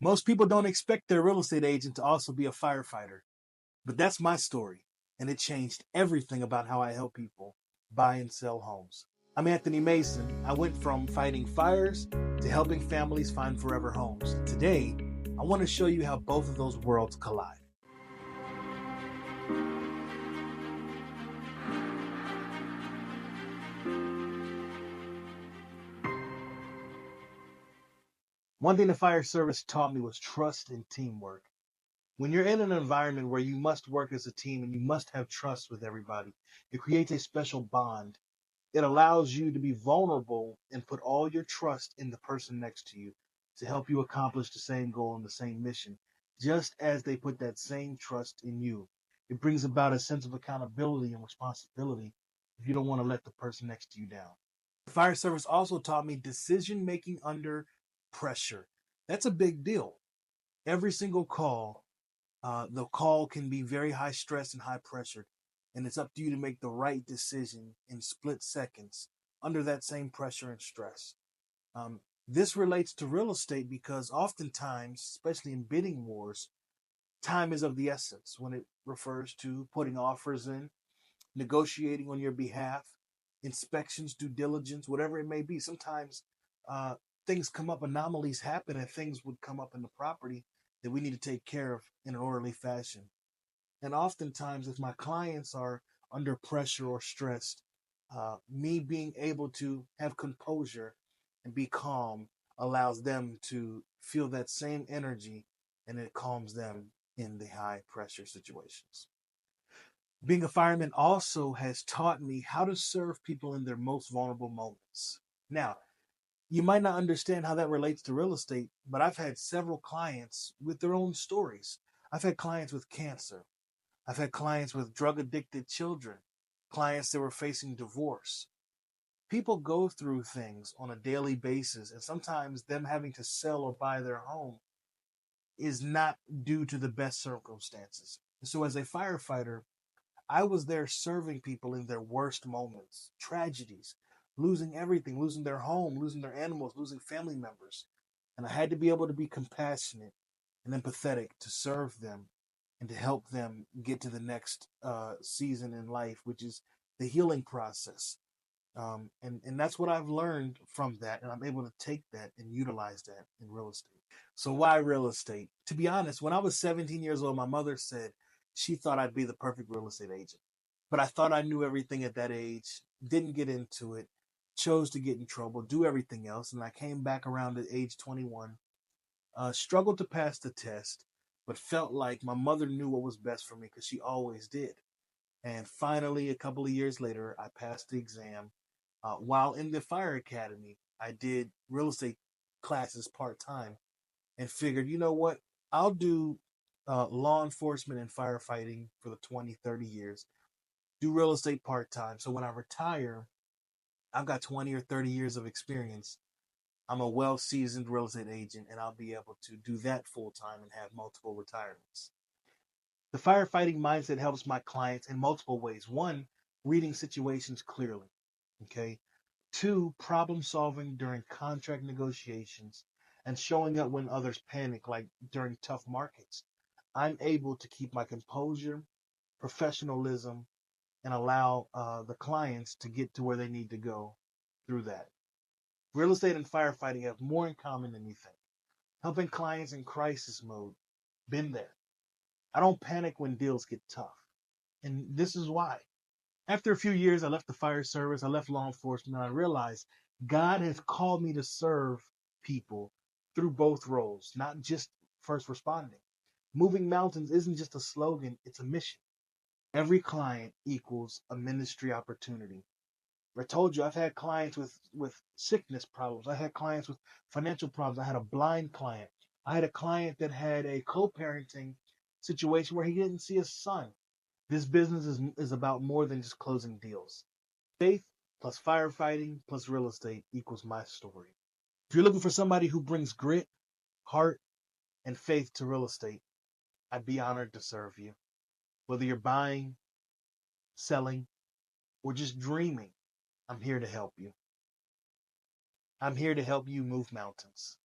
Most people don't expect their real estate agent to also be a firefighter, but that's my story, and it changed everything about how I help people buy and sell homes. I'm Anthony Mason. I went from fighting fires to helping families find forever homes. Today, I want to show you how both of those worlds collide. One thing the fire service taught me was trust and teamwork. When you're in an environment where you must work as a team and you must have trust with everybody, it creates a special bond. It allows you to be vulnerable and put all your trust in the person next to you to help you accomplish the same goal and the same mission, just as they put that same trust in you. It brings about a sense of accountability and responsibility if you don't want to let the person next to you down. The fire service also taught me decision making under pressure. That's a big deal. Every single call, the call can be very high stress and high pressured, and it's up to you to make the right decision in split seconds under that same pressure and stress. This relates to real estate because oftentimes, especially in bidding wars, time is of the essence when it refers to putting offers in, negotiating on your behalf, inspections, due diligence, whatever it may be. Sometimes uh, things come up, anomalies happen, and things would come up in the property that we need to take care of in an orderly fashion. And oftentimes, if my clients are under pressure or stressed, me being able to have composure and be calm allows them to feel that same energy, and it calms them in the high pressure situations. Being a fireman also has taught me how to serve people in their most vulnerable moments. Now, you might not understand how that relates to real estate, but I've had several clients with their own stories. I've had clients with cancer. I've had clients with drug addicted children, clients that were facing divorce. People go through things on a daily basis, and sometimes them having to sell or buy their home is not due to the best circumstances. So, as a firefighter, I was there serving people in their worst moments, tragedies, losing everything, losing their home, losing their animals, losing family members. And I had to be able to be compassionate and empathetic to serve them and to help them get to the next season in life, which is the healing process. And that's what I've learned from that. And I'm able to take that and utilize that in real estate. So, why real estate? To be honest, when I was 17 years old, my mother said she thought I'd be the perfect real estate agent. But I thought I knew everything at that age, didn't get into it, chose to get in trouble, do everything else. And I came back around at age 21, struggled to pass the test, but felt like my mother knew what was best for me because she always did. And finally, a couple of years later, I passed the exam. While in the fire academy, I did real estate classes part time and figured, you know what? I'll do law enforcement and firefighting for the 20, 30 years, do real estate part time. So when I retire, I've got 20 or 30 years of experience. I'm a well seasoned real estate agent, and I'll be able to do that full time and have multiple retirements. The firefighting mindset helps my clients in multiple ways. One, reading situations clearly. Okay. Two, problem solving during contract negotiations and showing up when others panic, like during tough markets. I'm able to keep my composure, professionalism, and allow the clients to get to where they need to go through that. Real estate and firefighting have more in common than you think. Helping clients in crisis mode, been there. I don't panic when deals get tough. And this is why. After a few years, I left the fire service, I left law enforcement, and I realized God has called me to serve people through both roles, not just first responding. Moving mountains isn't just a slogan, it's a mission. Every client equals a ministry opportunity. I told you I've had clients with sickness problems. I had clients with financial problems. I had a blind client. I had a client that had a co-parenting situation where he didn't see his son. This business is about more than just closing deals. Faith plus firefighting plus real estate equals my story. If you're looking for somebody who brings grit, heart, and faith to real estate, I'd be honored to serve you. Whether you're buying, selling, or just dreaming, I'm here to help you. I'm here to help you move mountains.